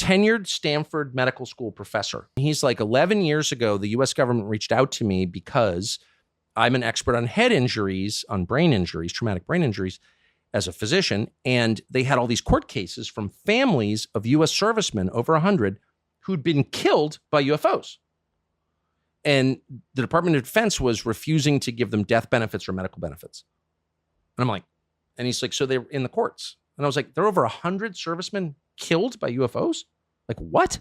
tenured Stanford medical school professor. He's like, 11 years ago, the US government reached out to me because I'm an expert on head injuries, on brain injuries, traumatic brain injuries as a physician. And they had all these court cases from families of US servicemen, over 100, who'd been killed by UFOs. And the Department of Defense was refusing to give them death benefits or medical benefits. And I'm like, and he's like, so they're in the courts. And I was like, there are over 100 servicemen killed by UFOs? Like, what?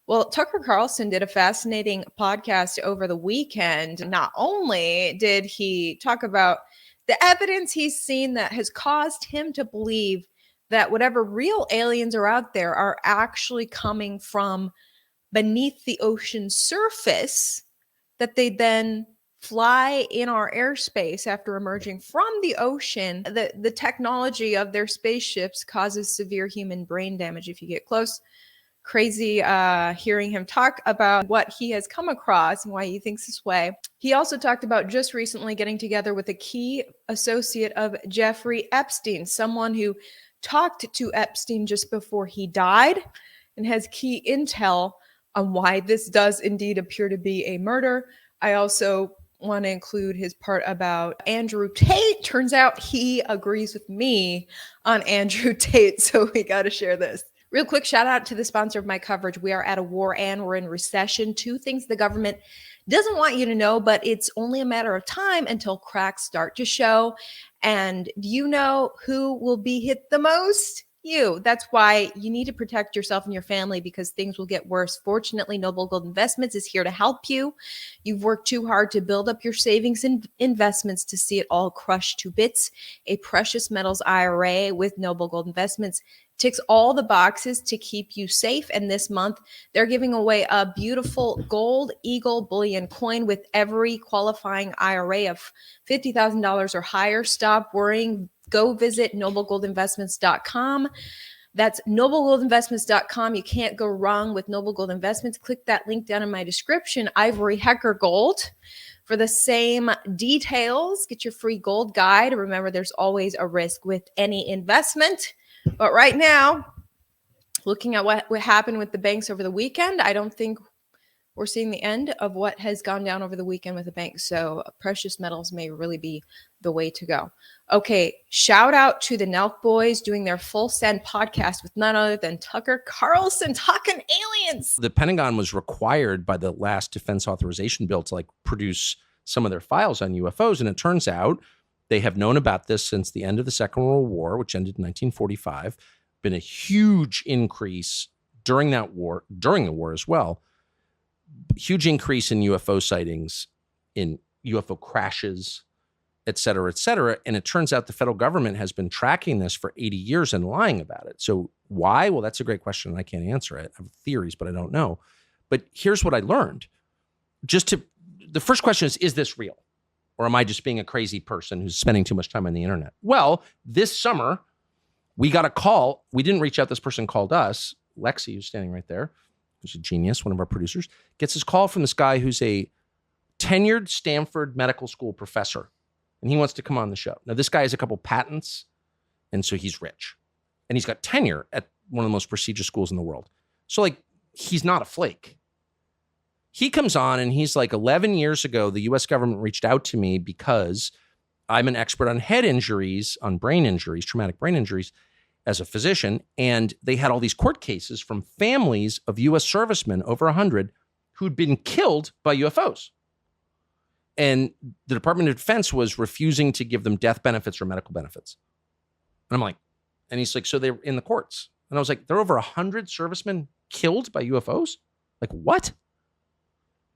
Well, Tucker Carlson did a fascinating podcast over the weekend. Not only did he talk about the evidence he's seen that has caused him to believe that whatever real aliens are out there are actually coming from beneath the ocean surface, that they then fly in our airspace after emerging from the ocean. The technology of their spaceships causes severe human brain damage if you get close. Crazy hearing him talk about what he has come across and why he thinks this way. He also talked about just recently getting together with a key associate of Jeffrey Epstein, someone who talked to Epstein just before he died and has key intel on why this does indeed appear to be a murder. I also want to include his part about Andrew Tate. Turns out he agrees with me on Andrew Tate, so we got to share this. Real quick shout out to the sponsor of my coverage. We are at a war and we're in recession. Two things the government doesn't want you to know, but it's only a matter of time until cracks start to show. And do you know who will be hit the most? You. That's why you need to protect yourself and your family, because things will get worse. Fortunately, Noble Gold Investments is here to help you. You've worked too hard to build up your savings and investments to see it all crushed to bits. A precious metals IRA with Noble Gold Investments ticks all the boxes to keep you safe. And this month, they're giving away a beautiful gold eagle bullion coin with every qualifying IRA of $50,000 or higher. Stop worrying. Go visit noblegoldinvestments.com. That's noblegoldinvestments.com. You can't go wrong with Noble Gold Investments. Click that link down in my description, Ivory Hecker Gold, for the same details. Get your free gold guide. Remember, there's always a risk with any investment. But right now, looking at what happened with the banks over the weekend, I don't think we're seeing the end of what has gone down over the weekend with the banks. So precious metals may really be the way to go. Okay, shout out to the Nelk Boys doing their Full Send podcast with none other than Tucker Carlson talking aliens. The Pentagon was required by the last defense authorization bill to produce some of their files on UFOs. And it turns out they have known about this since the end of the Second World War, which ended in 1945. Been a huge increase during that war, during the war as well. Huge increase in UFO sightings, in UFO crashes, et cetera, et cetera. And it turns out the federal government has been tracking this for 80 years and lying about it. So why? Well, that's a great question, and I can't answer it. I have theories, but I don't know. But here's what I learned. The first question is this real? Or am I just being a crazy person who's spending too much time on the internet? Well, this summer, we got a call. We didn't reach out. This person called us. Lexi, who's standing right there, who's a genius, one of our producers, gets his call from this guy who's a tenured Stanford medical school professor, and he wants to come on the show. Now, this guy has a couple patents, and so he's rich. And he's got tenure at one of the most prestigious schools in the world. So, he's not a flake. He comes on, and he's like, 11 years ago, the US government reached out to me because I'm an expert on head injuries, on brain injuries, traumatic brain injuries, as a physician, and they had all these court cases from families of US servicemen, over 100, who'd been killed by UFOs. And the Department of Defense was refusing to give them death benefits or medical benefits. And I'm like, and he's like, so they're in the courts. And I was like, there are over 100 servicemen killed by UFOs? Like, what?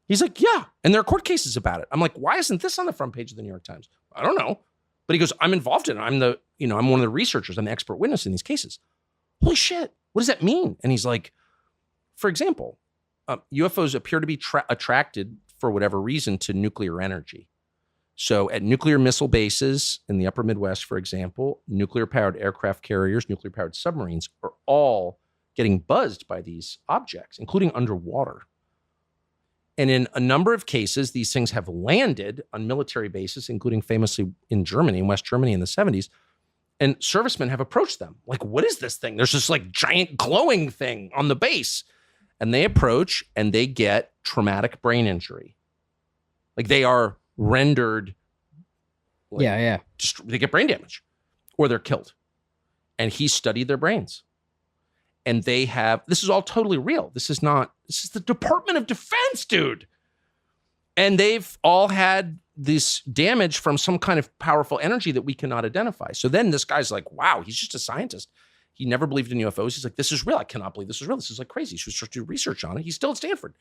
He's like, yeah, and there are court cases about it. I'm like, why isn't this on the front page of the New York Times? I don't know. But he goes, I'm involved in it. I'm one of the researchers. I'm the expert witness in these cases. Holy shit. What does that mean? And he's like, for example, UFOs appear to be attracted for whatever reason to nuclear energy. So at nuclear missile bases in the upper Midwest, for example, nuclear-powered aircraft carriers, nuclear-powered submarines are all getting buzzed by these objects, including underwater. And in a number of cases, these things have landed on military bases, including famously in Germany, in West Germany in the 70s. And servicemen have approached them. Like, what is this thing? There's this like giant glowing thing on the base. And they approach and they get traumatic brain injury. Like they are rendered. Like, they get brain damage or they're killed. And he studied their brains. And they have, this is all totally real. This is the Department of Defense, dude. And they've all had this damage from some kind of powerful energy that we cannot identify. So then this guy's like, wow, he's just a scientist. He never believed in UFOs. He's like, this is real. I cannot believe this is real. This is like crazy. He should start to do research on it. He's still at Stanford.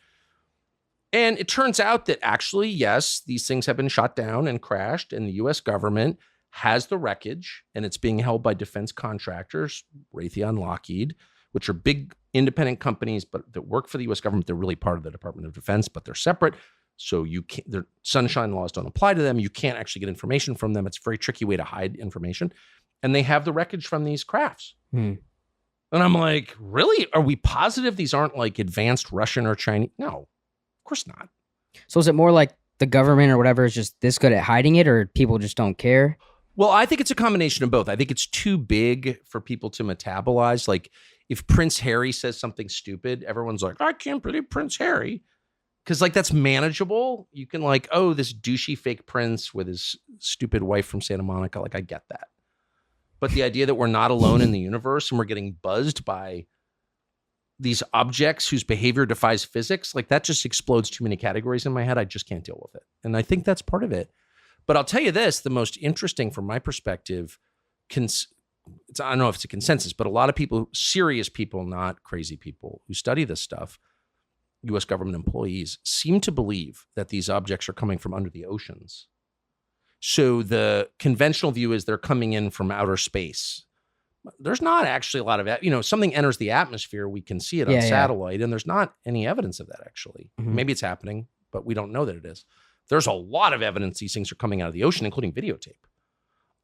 And it turns out that actually, yes, these things have been shot down and crashed, and the U.S. government has the wreckage, and it's being held by defense contractors, Raytheon, Lockheed, which are big independent companies, but that work for the U.S. government. They're really part of the Department of Defense, but they're separate. So you can't, their sunshine laws don't apply to them. You can't actually get information from them. It's a very tricky way to hide information. And they have the wreckage from these crafts. And I'm like, really? Are we positive these aren't like advanced Russian or Chinese? No, of course not. So is it more like the government or whatever is just this good at hiding it, or people just don't care? Well, I think it's a combination of both. I think it's too big for people to metabolize. Like if Prince Harry says something stupid, everyone's like, I can't believe Prince Harry. Because like that's manageable. You can like, oh, this douchey fake prince with his stupid wife from Santa Monica. Like I get that. But the idea that we're not alone in the universe and we're getting buzzed by these objects whose behavior defies physics, like that just explodes too many categories in my head. I just can't deal with it. And I think that's part of it. But I'll tell you this, the most interesting from my perspective, I don't know if it's a consensus, but a lot of people, serious people, not crazy people who study this stuff, U.S. government employees, seem to believe that these objects are coming from under the oceans. So the conventional view is they're coming in from outer space. There's not actually a lot of, something enters the atmosphere, we can see it on satellite, and there's not any evidence of that actually. Maybe it's happening, but we don't know that it is. There's a lot of evidence these things are coming out of the ocean, including videotape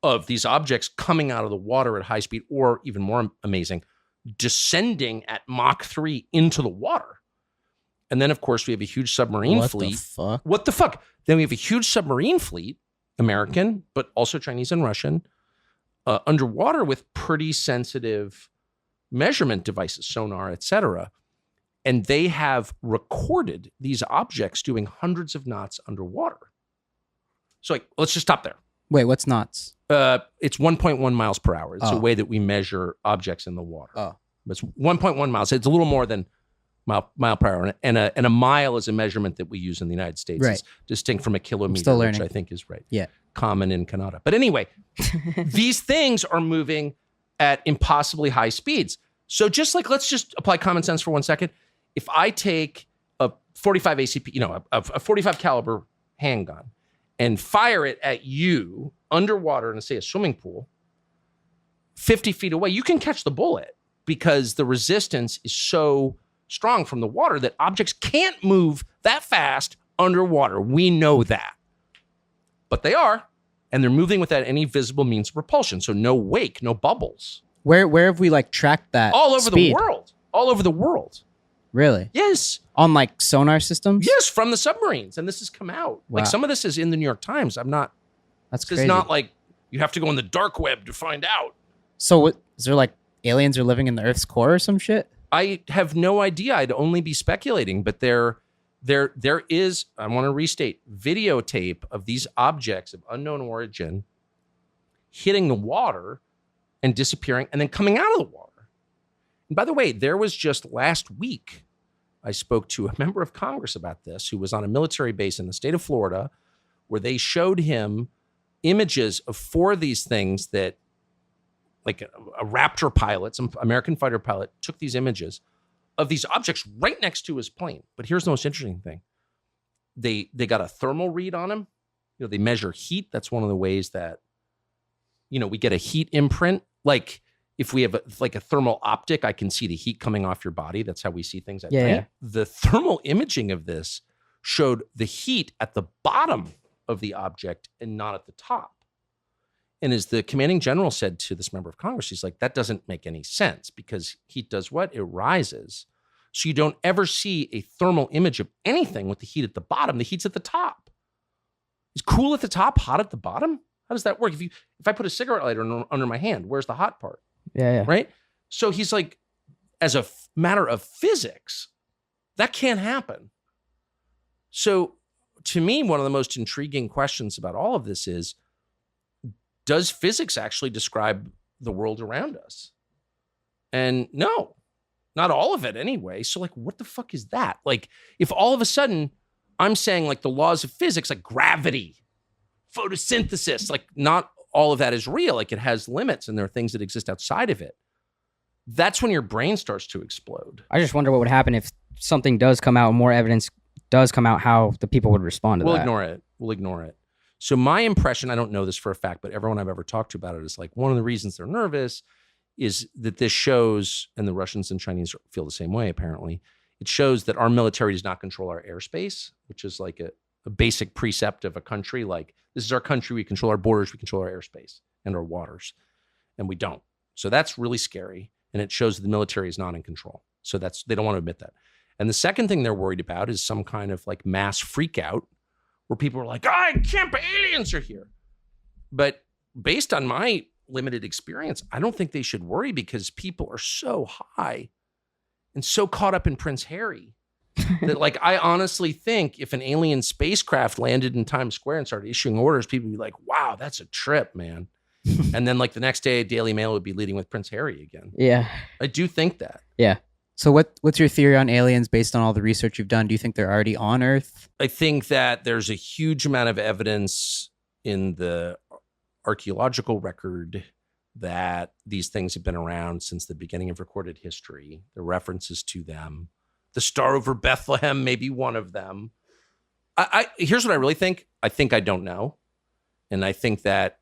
of these objects coming out of the water at high speed, or even more amazing, descending at Mach 3 into the water. And then, of course, we have a huge submarine fleet. What the fuck? Then we have a huge submarine fleet, American, but also Chinese and Russian, underwater with pretty sensitive measurement devices, sonar, etc. And they have recorded these objects doing hundreds of knots underwater. So like, let's just stop there. Wait, what's knots? It's 1.1 miles per hour. It's a way that we measure objects in the water. It's 1.1 miles. It's a little more than mile per hour. And a mile is a measurement that we use in the United States. Right. It's distinct from a kilometer, which I think is right. Yeah. Common in Canada. But anyway, these things are moving at impossibly high speeds. So just like, let's just apply common sense for 1 second. If I take a 45 ACP, a 45 caliber handgun and fire it at you underwater in, say, a swimming pool, 50 feet away, you can catch the bullet because the resistance is so strong from the water that objects can't move that fast underwater. We know that. But they are, and they're moving without any visible means of propulsion. So no wake, no bubbles. Where have we like tracked that? All over the world. All over the world. Really? Yes. On like sonar systems? Yes, from the submarines. And this has come out. Wow. Like some of this is in the New York Times. That's crazy. It's not like you have to go on the dark web to find out. So what, is there like aliens are living in the Earth's core or some shit? I have no idea. I'd only be speculating, but there is, I want to restate, videotape of these objects of unknown origin hitting the water and disappearing and then coming out of the water. And by the way, there was just last week, I spoke to a member of Congress about this who was on a military base in the state of Florida where they showed him images of 4 of these things that, like a Raptor pilot, some American fighter pilot, took these images of these objects right next to his plane. But here's the most interesting thing. They got a thermal read on him. They measure heat. That's one of the ways that, we get a heat imprint. Like if we have a thermal optic, I can see the heat coming off your body. That's how we see things at night. Yeah. The thermal imaging of this showed the heat at the bottom of the object and not at the top. And as the commanding general said to this member of Congress, he's like, that doesn't make any sense because heat does what? It rises. So you don't ever see a thermal image of anything with the heat at the bottom. The heat's at the top. Is cool at the top, hot at the bottom? How does that work? If I put a cigarette lighter under my hand, where's the hot part? Yeah. Right? So he's like, as a matter of physics, that can't happen. So to me, one of the most intriguing questions about all of this is, does physics actually describe the world around us? And no, not all of it anyway. So like, what the fuck is that? Like, if all of a sudden I'm saying like the laws of physics, like gravity, photosynthesis, like not all of that is real. Like it has limits and there are things that exist outside of it. That's when your brain starts to explode. I just wonder what would happen if something does come out, more evidence does come out, how the people would respond to that. We'll ignore it. So my impression, I don't know this for a fact, but everyone I've ever talked to about it is like, one of the reasons they're nervous is that this shows, and the Russians and Chinese feel the same way apparently, it shows that our military does not control our airspace, which is like a basic precept of a country. Like, this is our country, we control our borders, we control our airspace and our waters, and we don't. So that's really scary, and it shows that the military is not in control. So they don't want to admit that. And the second thing they're worried about is some kind of like mass freak out where people are like, I can't believe aliens are here. But based on my limited experience, I don't think they should worry, because people are so high and so caught up in Prince Harry that like, I honestly think if an alien spacecraft landed in Times Square and started issuing orders, people would be like, wow, that's a trip, man. And then like the next day, Daily Mail would be leading with Prince Harry again. Yeah. I do think that. Yeah. So what's your theory on aliens based on all the research you've done? Do you think they're already on Earth? I think that there's a huge amount of evidence in the archaeological record that these things have been around since the beginning of recorded history. The references to them. The star over Bethlehem may be one of them. Here's what I really think. I think I don't know. And I think that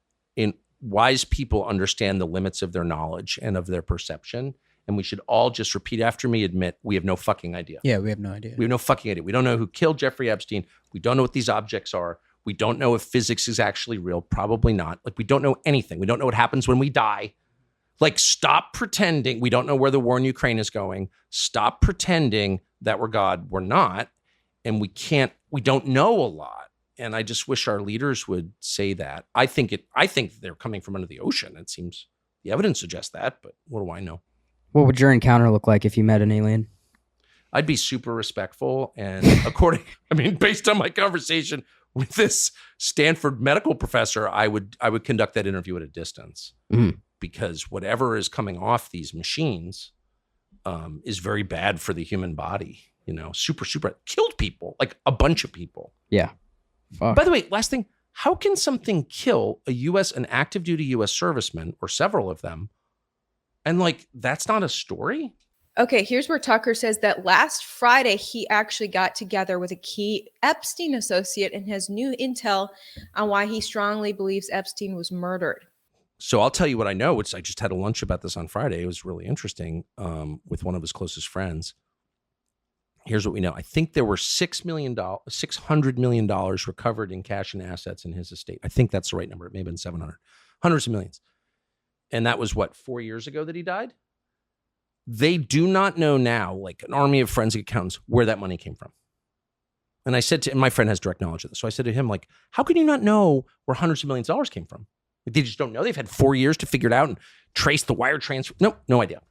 wise people understand the limits of their knowledge and of their perception. And we should all just repeat after me, admit we have no fucking idea. Yeah, we have no idea. We have no fucking idea. We don't know who killed Jeffrey Epstein. We don't know what these objects are. We don't know if physics is actually real. Probably not. Like, we don't know anything. We don't know what happens when we die. Like, stop pretending. We don't know where the war in Ukraine is going. Stop pretending that we're God. We're not. And we don't know a lot. And I just wish our leaders would say that. I think they're coming from under the ocean. It seems the evidence suggests that, but what do I know? What would your encounter look like if you met an alien? I'd be super respectful. And based on my conversation with this Stanford medical professor, I would conduct that interview at a distance, because whatever is coming off these machines is very bad for the human body. Super killed people, like a bunch of people. Yeah. Fuck. By the way, last thing, how can something kill an active duty U.S. serviceman or several of them? And like, that's not a story? Okay, here's where Tucker says that last Friday, he actually got together with a key Epstein associate and has new intel on why he strongly believes Epstein was murdered. So I'll tell you what I know, which I just had a lunch about this on Friday. It was really interesting with one of his closest friends. Here's what we know. I think there were $600 million recovered in cash and assets in his estate. I think that's the right number. It may have been 700. Hundreds of millions. And that was 4 years ago that he died? They do not know now, like an army of forensic accountants, where that money came from. And I said and my friend has direct knowledge of this. So I said to him, like, how can you not know where hundreds of millions of dollars came from? Like, they just don't know. They've had 4 years to figure it out and trace the wire transfer. No idea.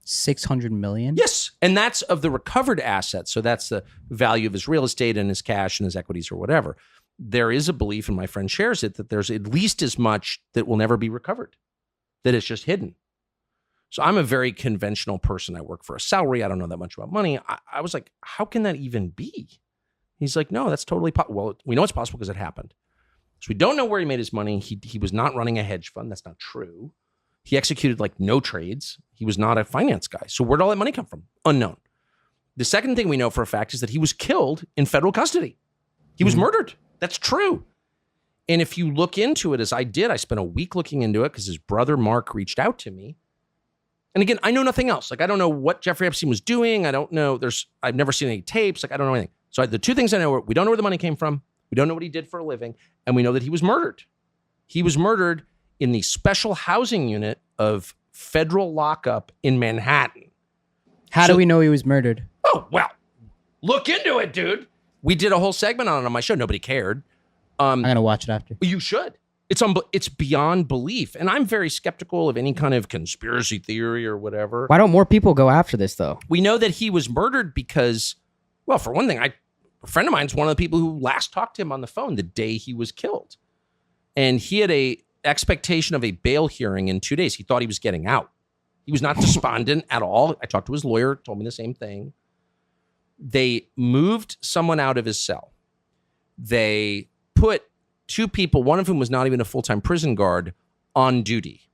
600 million? Yes. And that's of the recovered assets. So that's the value of his real estate and his cash and his equities or whatever. There is a belief, and my friend shares it, that there's at least as much that will never be recovered, that it's just hidden. So I'm a very conventional person. I work for a salary. I don't know that much about money. I was like, how can that even be? He's like, no, that's totally possible. Well, we know it's possible because it happened. So we don't know where he made his money. He was not running a hedge fund. That's not true. He executed like no trades. He was not a finance guy. So where'd all that money come from? Unknown. The second thing we know for a fact is that he was killed in federal custody. He was murdered. That's true. And if you look into it, as I did, I spent a week looking into it because his brother Mark reached out to me. And again, I know nothing else. Like, I don't know what Jeffrey Epstein was doing. I don't know. I've never seen any tapes. Like, I don't know anything. So the two things I know are we don't know where the money came from. We don't know what he did for a living. And we know that he was murdered. He was murdered in the special housing unit of federal lockup in Manhattan. How do we know he was murdered? Oh, well, look into it, dude. We did a whole segment on it on my show. Nobody cared. I'm going to watch it after. You should. It's beyond belief. And I'm very skeptical of any kind of conspiracy theory or whatever. Why don't more people go after this, though? We know that he was murdered because, well, for one thing, a friend of mine is one of the people who last talked to him on the phone the day he was killed. And he had a expectation of a bail hearing in 2 days. He thought he was getting out. He was not despondent at all. I talked to his lawyer, told me the same thing. They moved someone out of his cell. They put 2 people, one of whom was not even a full-time prison guard, on duty.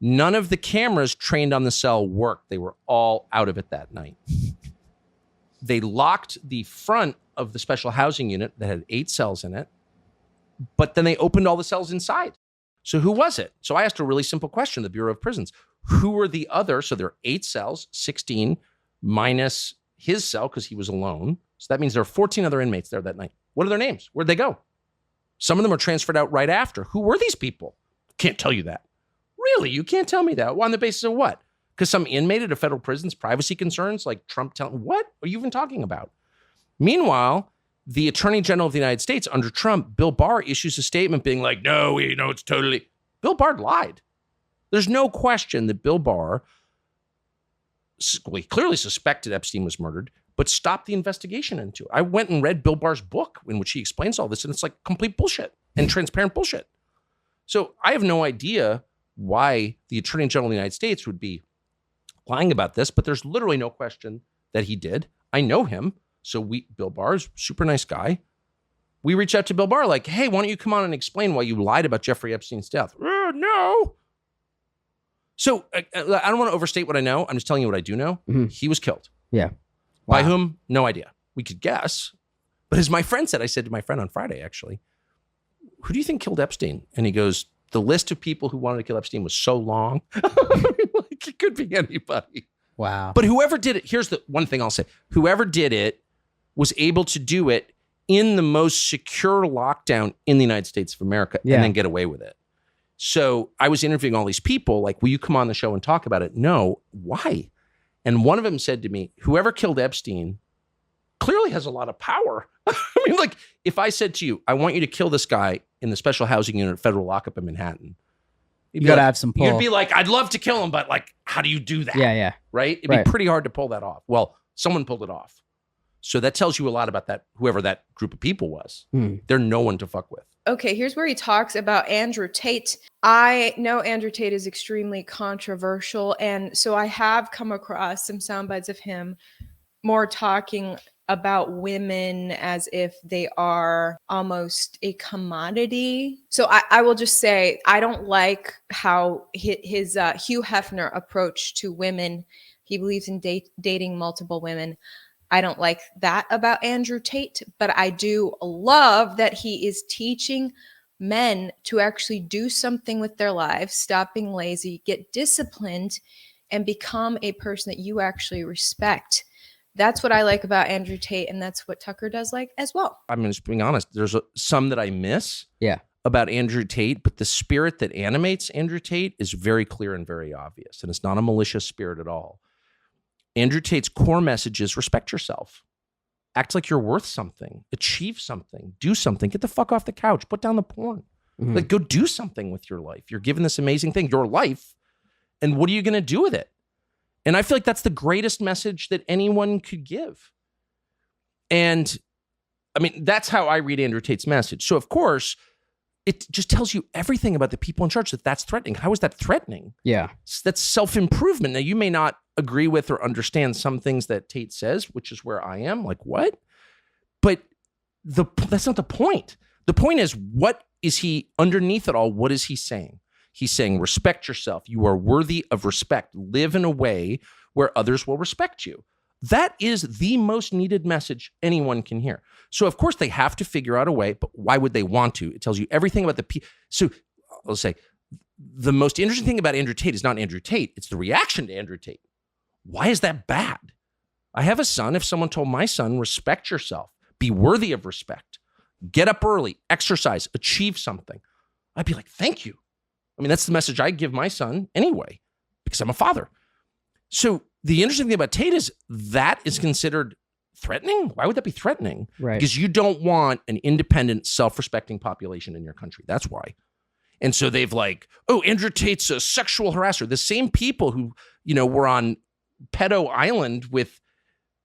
None of the cameras trained on the cell worked. They were all out of it that night. They locked the front of the special housing unit that had 8 cells in it, but then they opened all the cells inside. So who was it? So I asked a really simple question to the Bureau of Prisons. Who were the other? So there are 8 cells, 16 minus his cell because he was alone. So that means there are 14 other inmates there that night. What are their names? Where'd they go? Some of them are transferred out right after. Who were these people? Can't tell you that. Really? You can't tell me that? Well, on the basis of what? Because some inmate at a federal prison's privacy concerns, like Trump telling, what are you even talking about? Meanwhile, the Attorney General of the United States under Trump, Bill Barr, issues a statement being like, no, it's totally. Bill Barr lied. There's no question that Bill Barr, he clearly suspected Epstein was murdered, but stopped the investigation into it. I went and read Bill Barr's book in which he explains all this, and it's like complete bullshit and transparent bullshit. So I have no idea why the Attorney General of the United States would be lying about this, but there's literally no question that he did. I know him. So Bill Barr's super nice guy. We reach out to Bill Barr like, hey, why don't you come on and explain why you lied about Jeffrey Epstein's death? No. So I don't want to overstate what I know. I'm just telling you what I do know. Mm-hmm. He was killed. Yeah. Wow. By whom? No idea. We could guess. But as my friend said, I said to my friend on Friday, actually, who do you think killed Epstein? And he goes, the list of people who wanted to kill Epstein was so long. Like, it could be anybody. Wow. But whoever did it, here's the one thing I'll say. Whoever did it was able to do it in the most secure lockdown in the United States of America and then get away with it. So I was interviewing all these people like, will you come on the show and talk about it? No. Why? And one of them said to me, whoever killed Epstein clearly has a lot of power. I mean, like, if I said to you, I want you to kill this guy in the special housing unit, federal lockup in Manhattan. You got to have some pull. You'd be like, I'd love to kill him, but like, how do you do that? Yeah. Right? It'd be pretty hard to pull that off. Well, someone pulled it off. So that tells you a lot about that, whoever that group of people was. They're no one to fuck with. Okay, here's where he talks about Andrew Tate. I know Andrew Tate is extremely controversial, and so I have come across some sound bites of him more talking about women as if they are almost a commodity. So I will just say, I don't like how his Hugh Hefner approach to women. He believes in dating multiple women. I don't like that about Andrew Tate, but I do love that he is teaching men to actually do something with their lives, stop being lazy, get disciplined, and become a person that you actually respect. That's what I like about Andrew Tate, and that's what Tucker does like as well. I'm just being honest. There's some that I miss about Andrew Tate, but the spirit that animates Andrew Tate is very clear and very obvious, and it's not a malicious spirit at all. Andrew Tate's core message is respect yourself. Act like you're worth something. Achieve something. Do something. Get the fuck off the couch. Put down the porn. Like, go do something with your life. You're given this amazing thing, your life, and what are you going to do with it? And I feel like that's the greatest message that anyone could give. And I mean, that's how I read Andrew Tate's message. So of course, it just tells you everything about the people in charge that's threatening. How is that threatening? Yeah. That's self-improvement. Now, you may not agree with or understand some things that Tate says, which is where I am. Like, what? But that's not the point. The point is, what is he, underneath it all, what is he saying? He's saying, respect yourself. You are worthy of respect. Live in a way where others will respect you. That is the most needed message anyone can hear. So, of course, they have to figure out a way, but why would they want to? It tells you everything about the people. So, I'll say, the most interesting thing about Andrew Tate is not Andrew Tate. It's the reaction to Andrew Tate. Why is that bad? I have a son. If someone told my son, respect yourself, be worthy of respect, get up early, exercise, achieve something, I'd be like, thank you. I mean, that's the message I give my son anyway, because I'm a father. So the interesting thing about Tate is that is considered threatening. Why would that be threatening? Right. Because you don't want an independent, self-respecting population in your country. That's why. And so they've like, oh, Andrew Tate's a sexual harasser. The same people who, were on Pedo Island with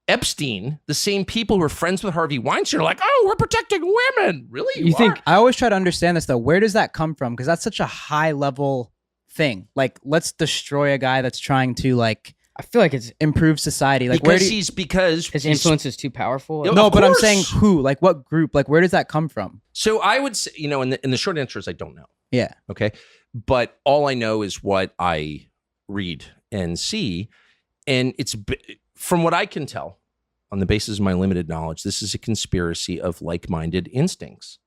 Epstein, the same people who are friends with Harvey Weinstein are like, oh, we're protecting women. Really? You think? I always try to understand this though. Where does that come from? Because that's such a high level thing. Like, let's destroy a guy that's trying to like. I feel like it's improve society. Like, because his influence is too powerful. No, but I'm saying who? Like, what group? Like, where does that come from? So I would say, in the short answer is I don't know. Yeah. Okay. But all I know is what I read and see. And it's, from what I can tell, on the basis of my limited knowledge, this is a conspiracy of like-minded instincts.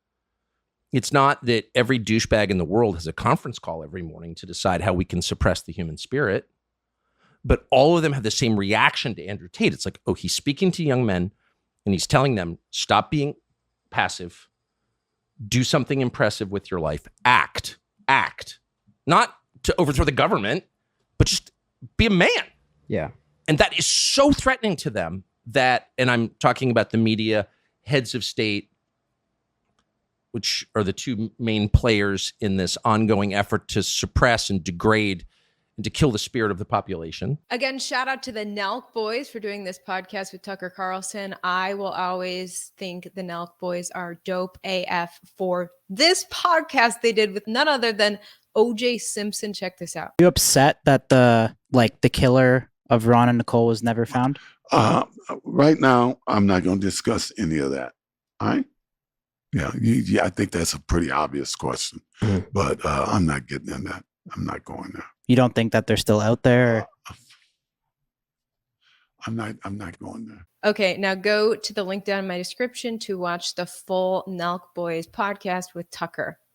It's not that every douchebag in the world has a conference call every morning to decide how we can suppress the human spirit, but all of them have the same reaction to Andrew Tate. It's like, oh, he's speaking to young men and he's telling them, stop being passive, do something impressive with your life, act, not to overthrow the government, but just be a man. Yeah. And that is so threatening to them that, and I'm talking about the media, heads of state, which are the two main players in this ongoing effort to suppress and degrade and to kill the spirit of the population. Again, shout out to the Nelk Boys for doing this podcast with Tucker Carlson. I will always think the Nelk Boys are dope AF for this podcast they did with none other than OJ Simpson. Check this out. Are you upset that the killer of Ron and Nicole was never found? Right now, I'm not going to discuss any of that. All right? Yeah, I think that's a pretty obvious question, but I'm not getting in that. I'm not going there. You don't think that they're still out there? I'm not going there. Okay, now go to the link down in my description to watch the full Nelk Boys podcast with Tucker.